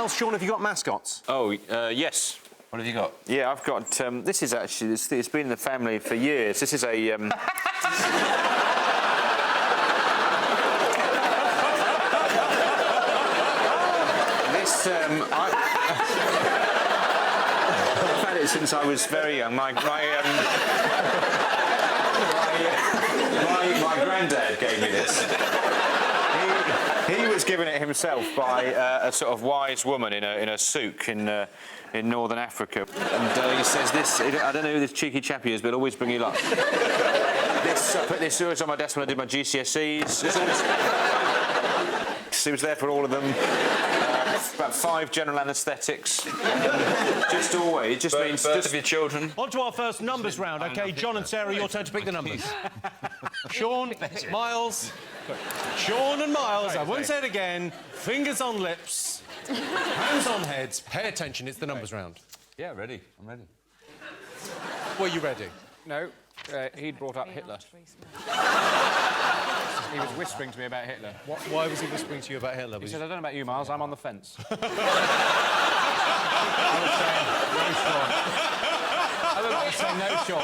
Miles, Sean, have you got mascots? Oh, yes. What have you got? Yeah, I've got... this is actually... It's been in the family for years. This is a... I've had it since I was very young. My granddad gave me this. He was given it himself by a sort of wise woman in a souk in northern Africa. And he says this, I don't know who this cheeky chappy is, but always bring you luck. I put this always on my desk when I did my GCSEs. It was there for all of them. About 5 general anaesthetics. Just always. It just means... Birth of your children. On to our first numbers round, OK? John and Sarah, your turn to pick the numbers. Sean, Miles... Sean and Miles, I won't say it again. Fingers on lips. Hands on heads. Pay attention, it's the numbers round. Yeah, ready. I'm ready. Were you ready? No, he'd brought up Hitler. He was whispering to me about Hitler. Why was he whispering to you about Hitler? He said, I don't know about you, Miles, I'm on the fence. I was saying, no, Sean.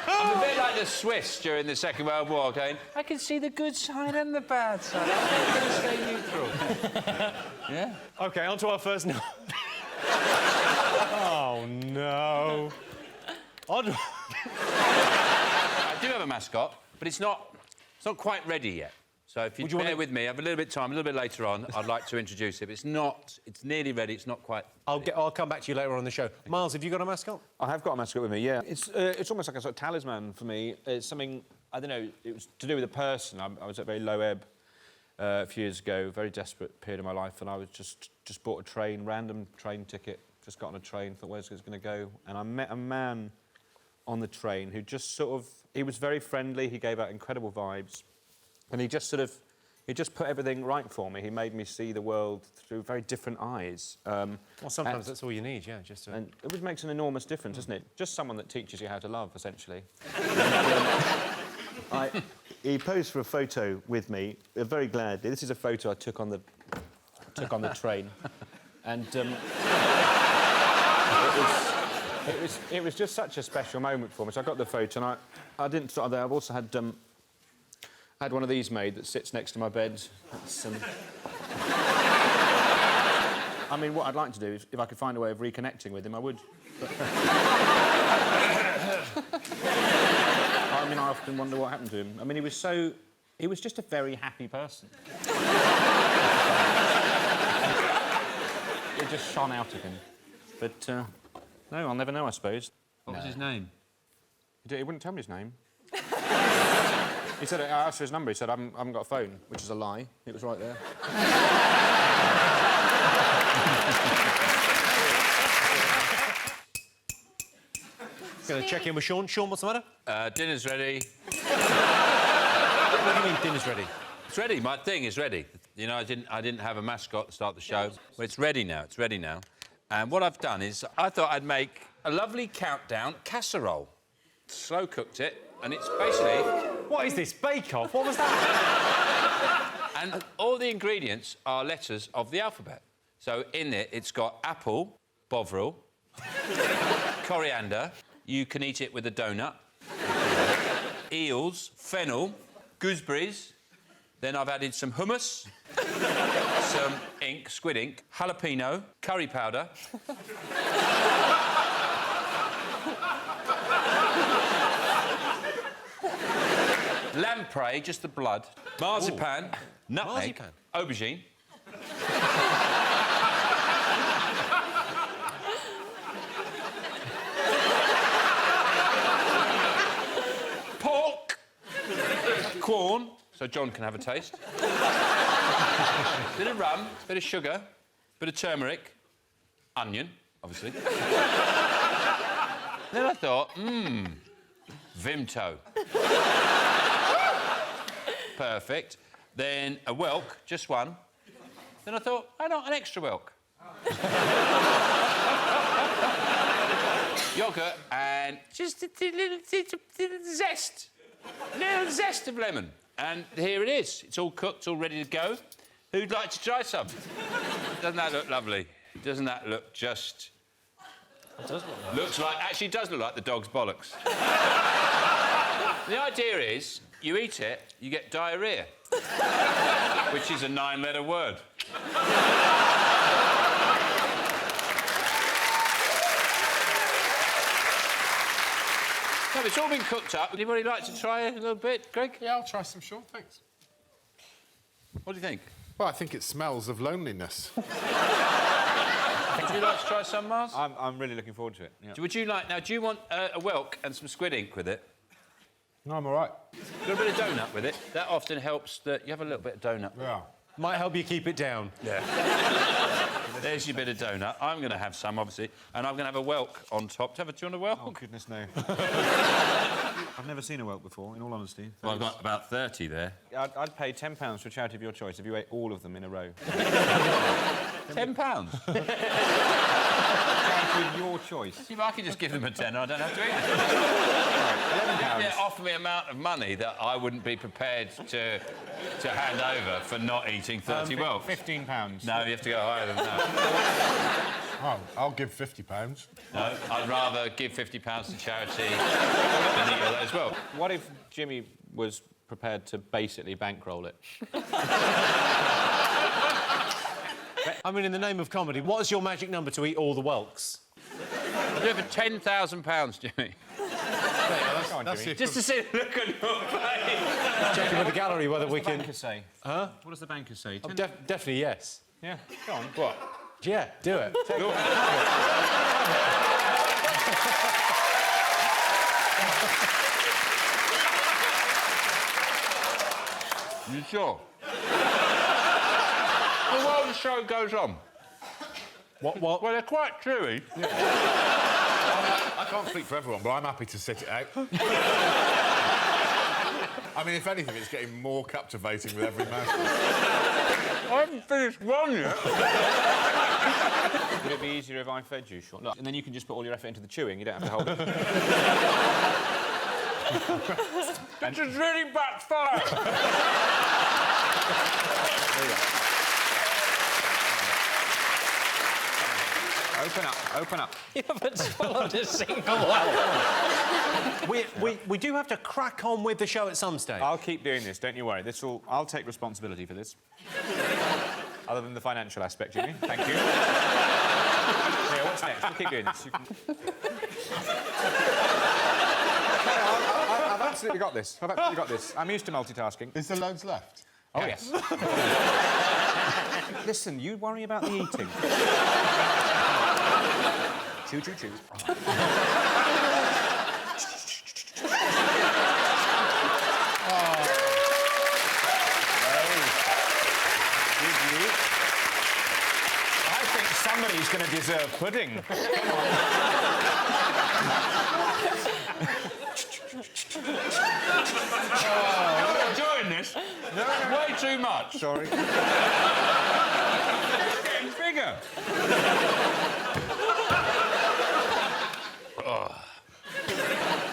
I'm a bit like the Swiss during the Second World War, going, I can see the good side and the bad side. I'm going to stay neutral. Yeah? OK, on to our first... Oh, no. I do have a mascot, but it's not quite ready yet. So if you bear with me, I have a little bit of time, a little bit later on, I'd like to introduce it. But it's nearly ready, it's not quite... I'll come back to you later on the show. Miles, have you got a mascot? I have got a mascot with me, yeah. It's almost like a sort of talisman for me. It's something, I don't know, it was to do with a person. I was at very low ebb a few years ago, very desperate period of my life, and I was just bought a train, random train ticket, just got on a train, thought, where's it going to go? And I met a man on the train who just sort of... He was very friendly, he gave out incredible vibes, and he just put everything right for me. He made me see the world through very different eyes. Well, sometimes that's all you need, yeah, just to... And it makes an enormous difference, doesn't it? Just someone that teaches you how to love, essentially. He posed for a photo with me. I'm very glad. This is a photo I took on the train, and it was just such a special moment for me. So I got the photo, and I didn't stop there. I've also had one of these made that sits next to my bed. I mean, what I'd like to do is, if I could find a way of reconnecting with him, I would. But... I mean, I often wonder what happened to him. I mean, he was just a very happy person. It just shone out of him. But, no, I'll never know, I suppose. What was his name? He wouldn't tell me his name. He said, I asked for his number, he said, I haven't got a phone, which is a lie. It was right there. Going to check in with Sean. Sean, what's the matter? Dinner's ready. What do you mean, dinner's ready? It's ready. My thing is ready. You know, I didn't have a mascot to start the show. Well, it's ready now. It's ready now. And what I've done is I thought I'd make a lovely countdown casserole. Slow cooked it, and it's basically... What is this, bake-off? What was that? And all the ingredients are letters of the alphabet. So in it, it's got apple, bovril, coriander. You can eat it with a donut. Eels, fennel, gooseberries. Then I've added some hummus, some ink, squid ink, jalapeno, curry powder. Lamprey, just the blood. Marzipan, nutmeg, aubergine. Pork, corn, so John can have a taste. Bit of rum, bit of sugar, bit of turmeric, onion, obviously. Then I thought, Vimto. Perfect. Then a whelk, just one. Then I thought, why not an extra whelk? Yoghurt and just a little zest. A little zest of lemon. And here it is. It's all cooked, all ready to go. Who'd like to try some? Doesn't that look lovely? Doesn't that look just... It does look lovely. Looks like... Actually, it does look like the dog's bollocks. The idea is, you eat it, you get diarrhoea. Which is a 9-letter word. No, it's all been cooked up. Would anybody like to try a little bit, Greg? Yeah, I'll try some, Sean, thanks. What do you think? Well, I think it smells of loneliness. Would you like to try some, Mars? I'm really looking forward to it. Yeah. Would you like... Now, do you want a whelk and some squid ink with it? No, I'm all right. Got a bit of donut with it. That often helps that you have a little bit of donut. Yeah. Might help you keep it down. Yeah. There's your bit of donut. I'm going to have some, obviously, and I'm going to have a whelk on top. Do you want a whelk? Oh, goodness, no. I've never seen a whelk before, in all honesty. Well, I've got about 30 there. I'd pay £10 for a charity of your choice if you ate all of them in a row. £10? Charity of your choice. See, if I could just give them a tenner, I don't have to eat it. £11. They offer me an amount of money that I wouldn't be prepared to hand over for not eating 30 whelks. £15. No, you have to go higher than that. Oh, I'll give £50. No, I'd rather give £50 to charity than eat all that as well. What if Jimmy was prepared to basically bankroll it? I mean, in the name of comedy, what's your magic number to eat all the whelks? I'll do it for £10,000, Jimmy. Go on, Jimmy. Just to see the look on your face. Checking with the gallery whether we What does the can... banker say? Huh? What does the banker say? Oh, definitely yes. Yeah, go on. What? Yeah, do it. You sure? Well, while the show goes on... What? Well, they're quite chewy. I can't speak for everyone, but I'm happy to sit it out. I mean, if anything, it's getting more captivating with every mouthful. I haven't finished one yet. Would it be easier if I fed you, Sean? Look, and then you can just put all your effort into the chewing. You don't have to hold it. This has really backfired. There you go. Open up. You haven't swallowed a single one. We do have to crack on with the show at some stage. I'll keep doing this, don't you worry. I'll take responsibility for this. Other than the financial aspect, Jimmy. Thank you. Yeah, what's next? We'll keep doing this. I've absolutely got this. I'm used to multitasking. Is there loads left? Oh, yes. Listen, you worry about the eating. Choo, choo, choo. I think somebody's going to deserve pudding. I'm enjoying this. Way too much. Sorry. It's getting bigger.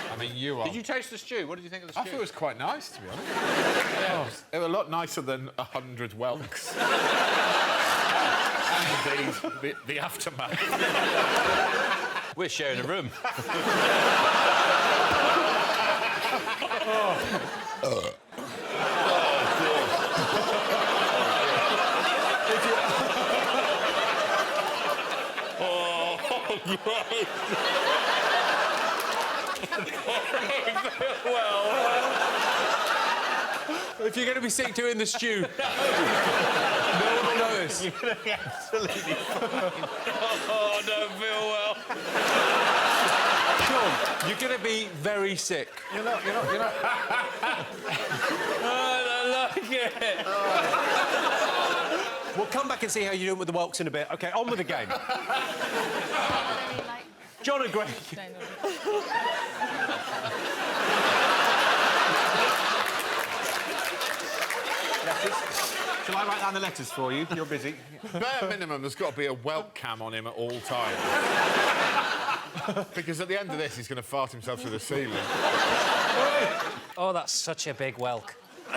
I mean, you are... Did you taste the stew? What did you think of the stew? I thought it was quite nice, to be honest. It was a lot nicer than 100 whelks. And indeed, the aftermath. We're sharing a room. If you're going to be sick doing the stew, no one will notice. You're going to be absolutely fine. Oh, I don't feel well. Sean, you're going to be very sick. You're not... I don't like it. We'll come back and see how you're doing with the whelks in a bit. OK, on with the game. John and Greg. Shall I write down the letters for you? You're busy. Bare minimum, there's got to be a whelk cam on him at all times. Because at the end of this, he's going to fart himself through the ceiling. Oh, that's such a big whelk.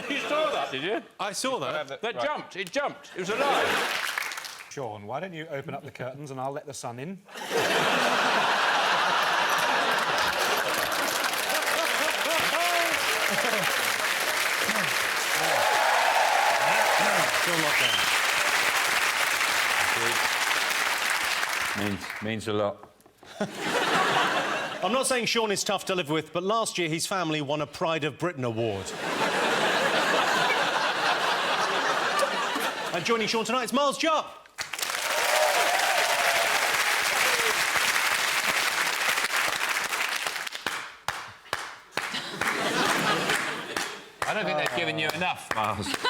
You saw that, did you? I saw that. That jumped. It jumped. It was alive. Sean, why don't you open up the curtains and I'll let the sun in? Means a lot. I'm not saying Sean is tough to live with, but last year his family won a Pride of Britain award. And joining Sean tonight is Miles Jupp. I don't think they've given you enough, Miles. That's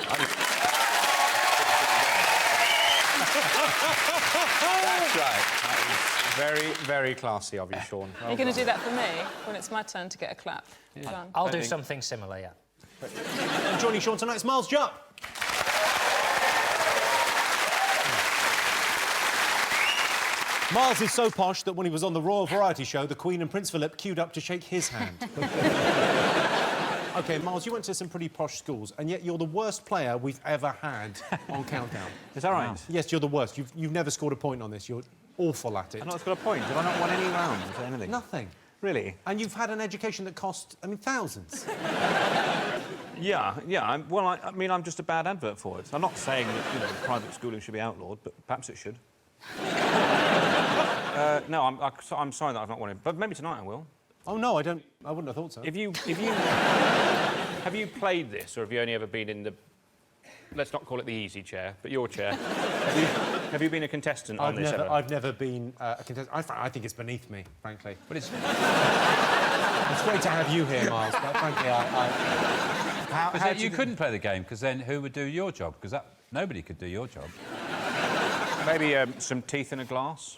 right. Very, very classy of you, Sean. Are you going to do that for me when it's my turn to get a clap? Yeah. I'll do something similar, yeah. And joining Sean tonight is Miles Jupp. Miles is so posh that when he was on the Royal Variety Show, the Queen and Prince Philip queued up to shake his hand. OK, Miles, you went to some pretty posh schools, and yet you're the worst player we've ever had on Countdown. Is that right? Yes, you're the worst. You've never scored a point on this. You're awful at it. I've not scored a point. Have I not won any rounds or anything? Nothing. Really? And you've had an education that cost, I mean, thousands. Yeah. I mean, I'm just a bad advert for it. I'm not saying that, you know, private schooling should be outlawed, but perhaps it should. No, I'm sorry that I've not won it, but maybe tonight I will. Oh, no, I wouldn't have thought so. Have you played this, or have you only ever been in the... Let's not call it the easy chair, but your chair. Have you been a contestant on this ever? I've never been a contestant. I think it's beneath me, frankly. But it's... It's great to have you here, Miles, but frankly, you couldn't play the game, because then who would do your job? Because nobody could do your job. Maybe some teeth in a glass?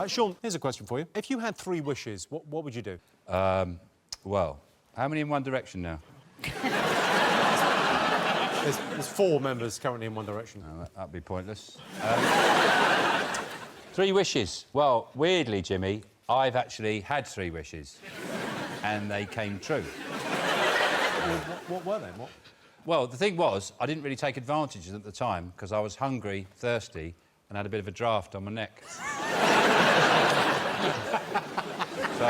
Sean, here's a question for you. If you had 3 wishes, what would you do? Well, how many in One Direction now? There's 4 members currently in One Direction. Oh, that'd be pointless. 3 wishes. Well, weirdly, Jimmy, I've actually had 3 wishes, and they came true. What were they? What? Well, the thing was, I didn't really take advantage at the time because I was hungry, thirsty, and had a bit of a draft on my neck. So,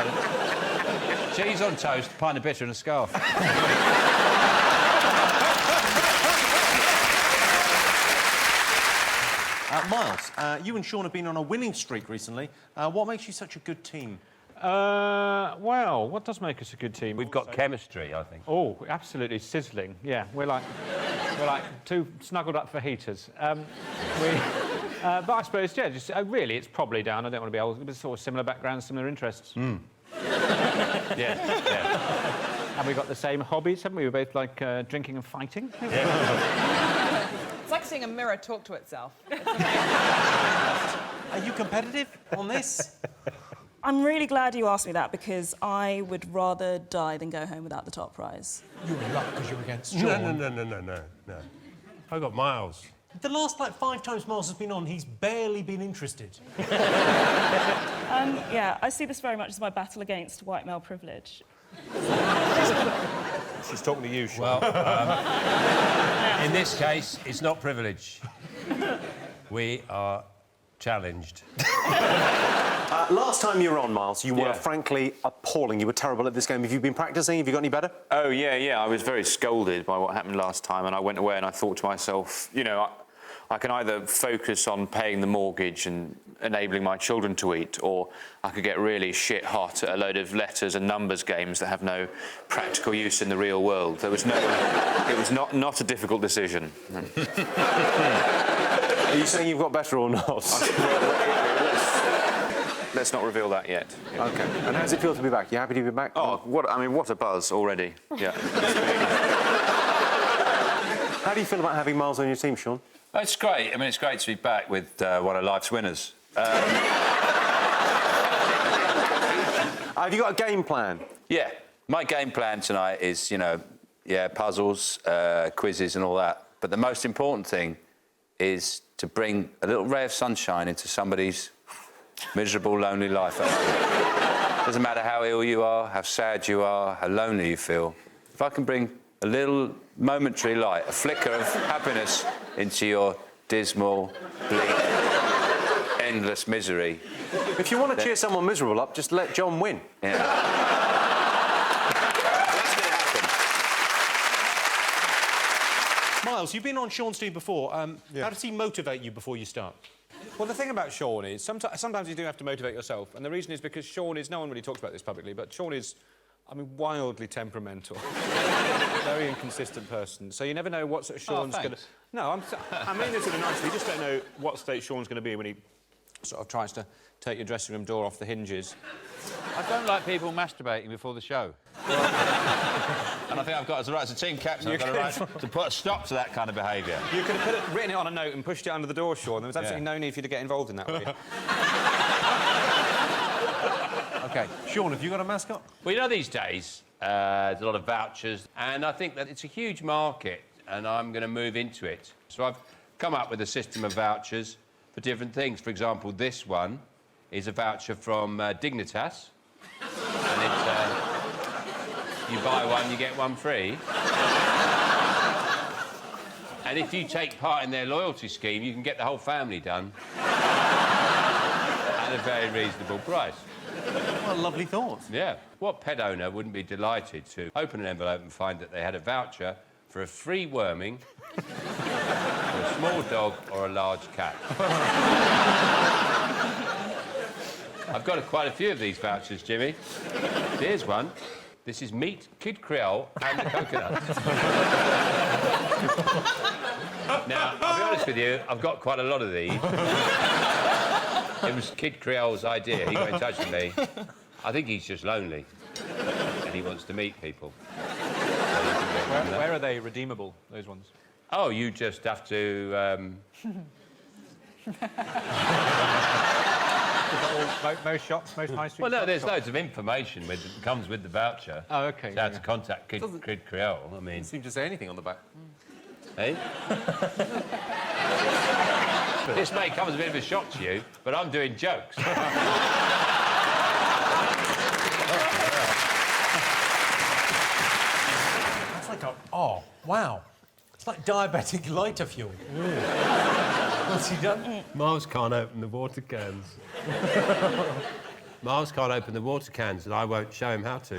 cheese on toast, pint of bitter and a scarf. Miles, you and Sean have been on a winning streak recently. What makes you such a good team? Well, what does make us a good team? We've got chemistry, I think. Oh, absolutely sizzling. Yeah, we're like 2 snuggled up for heaters. But I suppose, yeah, just really, it's probably down. I don't want to be old, but sort of similar backgrounds, similar interests. Yeah. And we've got the same hobbies, haven't we? We're both like drinking and fighting. Yeah. It's like seeing a mirror talk to itself. Are you competitive on this? I'm really glad you asked me that, because I would rather die than go home without the top prize. You're in luck because you're against Sean. No. I got Miles. The last, 5 times Miles has been on, he's barely been interested. Yeah, I see this very much as my battle against white male privilege. She's talking to you, Sean. Well, in this case, it's not privilege. We are challenged. Last time you were on, Miles, you were frankly appalling. You were terrible at this game. Have you been practising? Have you got any better? Oh, yeah. I was very scolded by what happened last time, and I went away and I thought to myself, you know, I can either focus on paying the mortgage and enabling my children to eat, or I could get really shit hot at a load of letters and numbers games that have no practical use in the real world. There was no... It was not a difficult decision. Are you saying you've got better or not? Let's not reveal that yet. Yeah. OK. And how does it feel to be back? You happy to be back? Oh, what a buzz already. Yeah. How do you feel about having Miles on your team, Sean? Oh, it's great. I mean, it's great to be back with one of life's winners. Have you got a game plan? Yeah. My game plan tonight is, puzzles, quizzes and all that. But the most important thing is to bring a little ray of sunshine into somebody's Miserable, lonely life at home. Doesn't matter how ill you are, how sad you are, how lonely you feel. If I can bring a little momentary light, a flicker of happiness into your dismal, bleak, endless misery. If you want to cheer someone miserable up, just let John win. Yeah. That's going to happen. Miles, you've been on Sean's team before. How does he motivate you before you start? Well, the thing about Sean is sometimes you do have to motivate yourself, and the reason is because Sean is... No one really talks about this publicly, but Sean is, I mean, wildly temperamental. Very inconsistent person. So you never know what sort of Sean's going to... No, I mean this in a nicely. You just don't know what state Sean's going to be when he sort of tries to take your dressing room door off the hinges. I don't like people masturbating before the show. And I think I've got, as a team captain, I've got a right to put a stop to that kind of behaviour. You could have written it on a note and pushed it under the door, Sean. There was absolutely no need for you to get involved in that way. OK, Sean, have you got a mascot? Well, you know, these days, there's a lot of vouchers, and I think that it's a huge market, and I'm going to move into it. So I've come up with a system of vouchers for different things. For example, this one is a voucher from Dignitas, and it's... you buy one, you get one free. And if you take part in their loyalty scheme, you can get the whole family done at a very reasonable price. What a lovely thought. Yeah. What pet owner wouldn't be delighted to open an envelope and find that they had a voucher for a free worming for a small dog or a large cat? I've got quite a few of these vouchers, Jimmy. Here's one. This is meat, Kid Creole and the coconut. Now, I'll be honest with you, I've got quite a lot of these. It was Kid Creole's idea. He got in touch with me. I think he's just lonely and he wants to meet people. Where are they redeemable, those ones? Oh, you just have to... Most shops, most high street Well, no, shops? there's loads of information that comes with the voucher. Oh, OK. So how to contact Kid Creole, I mean... Doesn't seem to say anything on the back. Eh? This may come as a bit of a shock to you, but I'm doing jokes. It's like a... Oh, wow. It's like diabetic lighter fuel. What's he done? Miles can't open the water cans. Miles can't open the water cans, and I won't show him how to.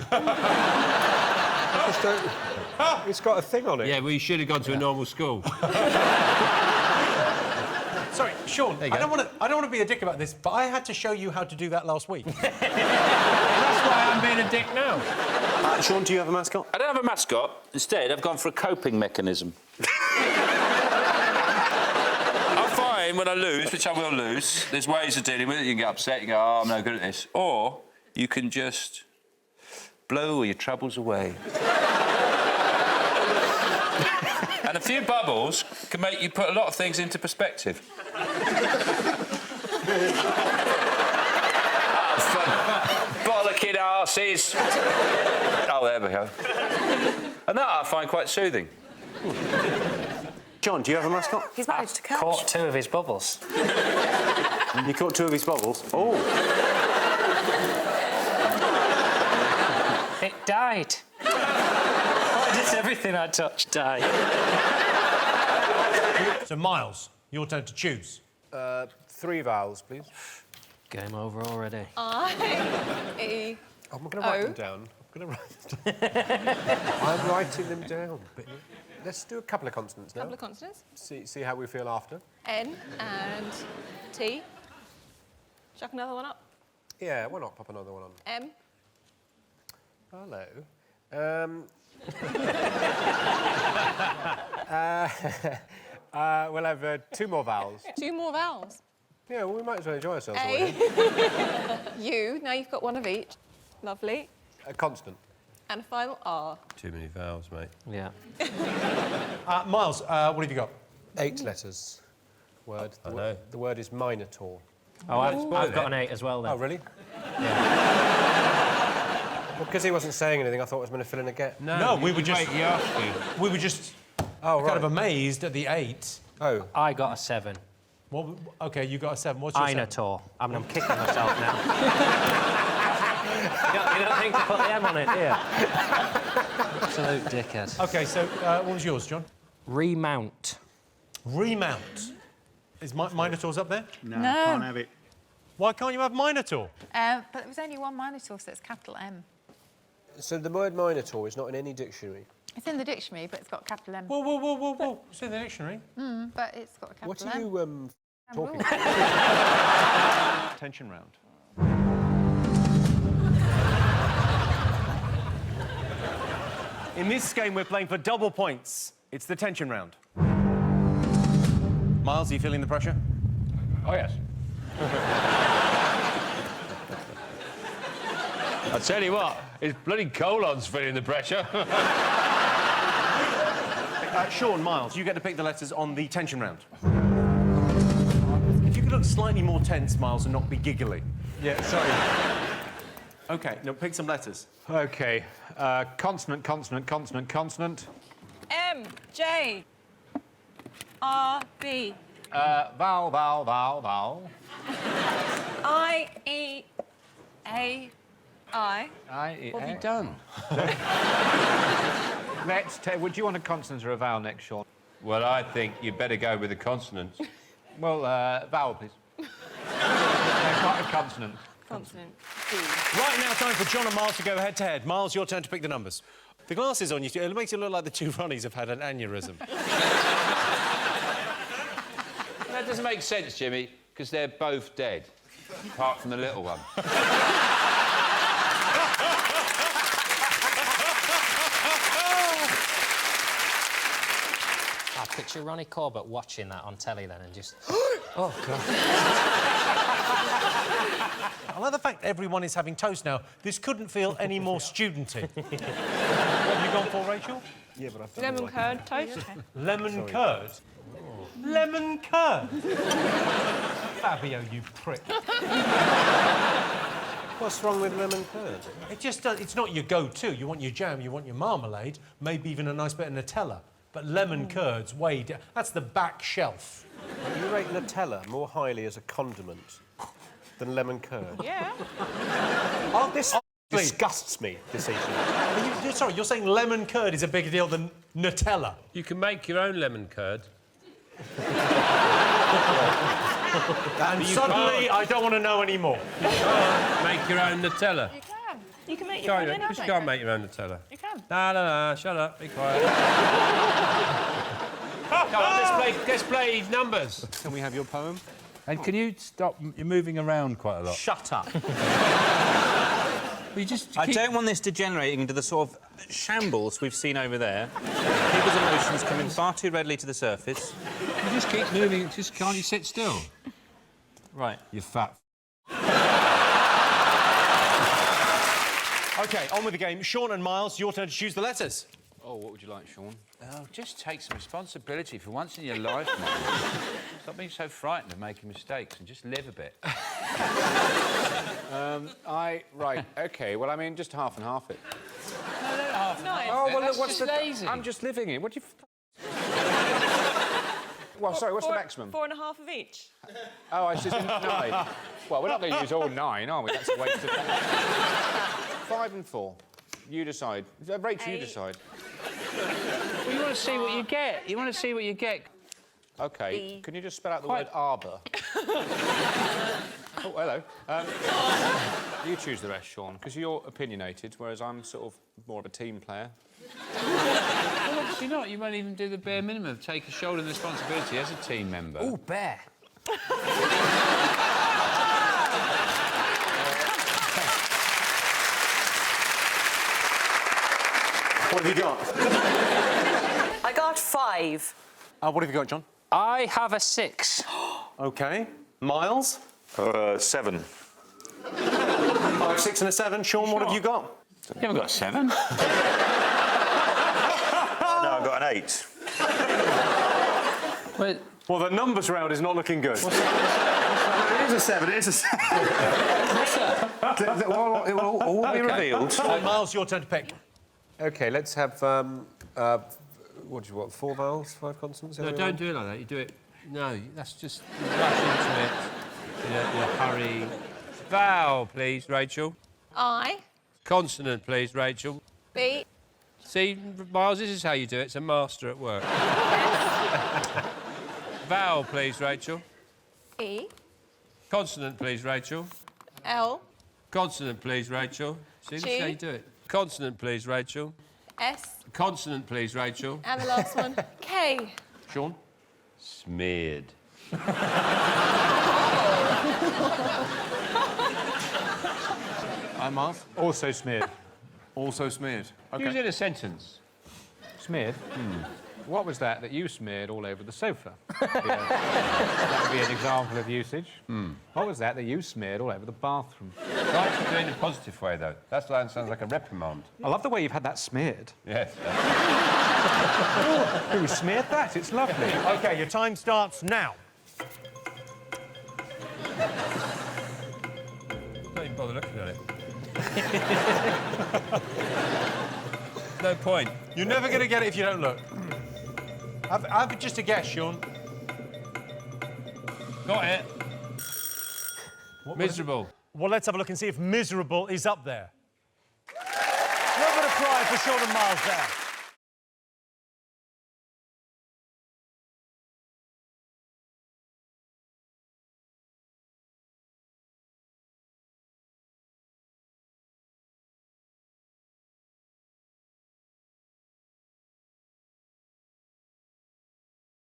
It's got a thing on it. Yeah, well, you should have gone to a normal school. Sorry, Sean, I don't want to be a dick about this, but I had to show you how to do that last week. That's why I'm being a dick now. Sean, do you have a mascot? I don't have a mascot. Instead, I've gone for a coping mechanism. I find when I lose, which I will lose, there's ways of dealing with it. You can get upset, you go, oh, I'm no good at this. Or you can just blow all your troubles away. And a few bubbles can make you put a lot of things into perspective. Bollocking arses. Oh, there we go. And that I find quite soothing. John, do you have a mascot? He's managed to catch. Caught 2 of his bubbles. You caught 2 of his bubbles? Oh. It died. Why does everything I touch die? So, Miles, your turn to choose. 3 vowels, please. Game over already. I-E. I'm going to write them down. I'm going to write them down. I'm writing them down. But let's do a couple of consonants now. Couple of consonants. See how we feel after. N and T. Chuck another one up. Yeah, why not pop another one on? M. Hello. We'll have 2 more vowels. 2 more vowels. Yeah, well, we might as well enjoy ourselves. A. U. Now you've got 1 of each. Lovely. A consonant. And a final R. Too many vowels, mate. Yeah. Miles, what have you got? 8 letters. Word. I know. The word is Minotaur. Oh, I've got an 8 as well, then. Oh, really? Yeah. Well, because he wasn't saying anything, I thought I was going to fill in a gap. No, we were just... Wait, you asked me. We were just Oh, right. kind of amazed at the 8. Oh. I got a 7. What, OK, you got a 7. What's your 7? Minotaur. I mean, I'm kicking myself now. you don't think to put the M on it, do you? Absolute dickhead. OK, so what was yours, John? Remount. Remount. Is Minotaur's up there? No, can't have it. Why can't you have Minotaur? But there was only one Minotaur, so it's capital M. So the word Minotaur is not in any dictionary? It's in the dictionary, but it's got capital M. Whoa, whoa, whoa, whoa, whoa. It's in the dictionary. But it's got a capital What are you talking about? Tension round. In this game, we're playing for double points. It's the tension round. Miles, are you feeling the pressure? Oh, yes. I tell you what, it's bloody colon's feeling the pressure. Sean, Miles, you get to pick the letters on the tension round. If you could look slightly more tense, Miles, and not be giggly. Yeah, sorry. OK, now pick some letters. OK. Consonant, consonant, consonant, consonant. M, J, R, B. Vowel, vowel, vowel, vowel. I, E, A, I. What have you done? Would you want a consonant or a vowel next, Sean? Well, I think you'd better go with the consonants. Well, vowel, please. No, not a consonant. Consonant. Right now, time for John and Miles to go head-to-head. Miles, your turn to pick the numbers. The glasses on you, it makes you look like the two Ronnies have had an aneurysm. That doesn't make sense, Jimmy, because they're both dead, apart from the little one. I picture Ronnie Corbett watching that on telly then and just... oh, God. I like the fact everyone is having toast now. This couldn't feel any more studenty. What have you gone for, Rachel? Yeah, but I've done Lemon curd toast. Lemon curd? Lemon curd? Fabio, you prick. What's wrong with lemon curd? It just does, it's not your go-to. You want your jam, you want your marmalade, maybe even a nice bit of Nutella. But lemon curd's way down. That's the back shelf. You rate Nutella more highly as a condiment than lemon curd? Yeah. Oh, this disgusts me this evening. Sorry, you're saying lemon curd is a bigger deal than Nutella? You can make your own lemon curd. And suddenly, I don't want to know anymore. You can't make your own Nutella. You can. You can make your own. You can't make your own Nutella. You can. No, shut up, be quiet. Come on, let's play numbers. Can we have your poem? And can you stop? You're moving around quite a lot. Shut up. You just I don't want this degenerating into the sort of shambles we've seen over there. People's emotions coming far too readily to the surface. You just keep moving. Just can't you sit still? Right. You fat. OK, on with the game. Sean and Miles, your turn to choose the letters. Oh, what would you like, Sean? Oh, just take some responsibility for once in your life, man. Stop being so frightened of making mistakes and just live a bit. Right, OK. Well, I mean, just half and half it. No. Oh, well, That's look, what's just the... lazy. I'm just living it. What do you... Well, sorry, what's the maximum? 4.5 of each. Oh, it's just 9. Well, we're not going to use all 9, are we? That's a waste of time. 5 and 4. You decide. Rachel, you decide. Well, you want to see what you get. You want to see what you get. OK. Can you just spell out the word arbour? Oh, hello. You choose the rest, Sean, because you're opinionated, whereas I'm sort of more of a team player. Well, obviously not. You won't even do the bare minimum of take a shoulder of responsibility as a team member. Oh, bear. What have you got? I got 5. What have you got, John? I have a 6. OK. Miles? 7. 5, 6 and a 7. Sean, what have you got? You haven't got a 7. No, I've got an 8. Well, the numbers round is not looking good. It is a 7, it is a 7. It will all be revealed. Miles, your turn to pick. OK, let's have, what do you want, 4 vowels, 5 consonants? No, don't do it like that. You do it No, that's just you rush into it. You hurry. Vowel, please, Rachel. I. Consonant, please, Rachel. B. See, Miles, this is how you do it. It's a master at work. Vowel, please, Rachel. E. Consonant, please, Rachel. L. Consonant, please, Rachel. See, this is how you do it. Consonant, please, Rachel. S. Consonant, please, Rachel. And the last one, K. Sean? Smeared. I'm Miles. Also smeared. Also smeared. Okay. Use it in a sentence. Smeared? What was that you smeared all over the sofa? That would be an example of usage. What was that you smeared all over the bathroom? Try to do it in a positive way, though. That sounds like a reprimand. I love the way you've had that smeared. Yes. Who smeared that? It's lovely. OK, your time starts now. Don't even bother looking at it. No point. You're never going to get it if you don't look. Have just a guess, Sean. Got it. Miserable. Well, let's have a look and see if miserable is up there. A little bit of pride for Sean and Miles there.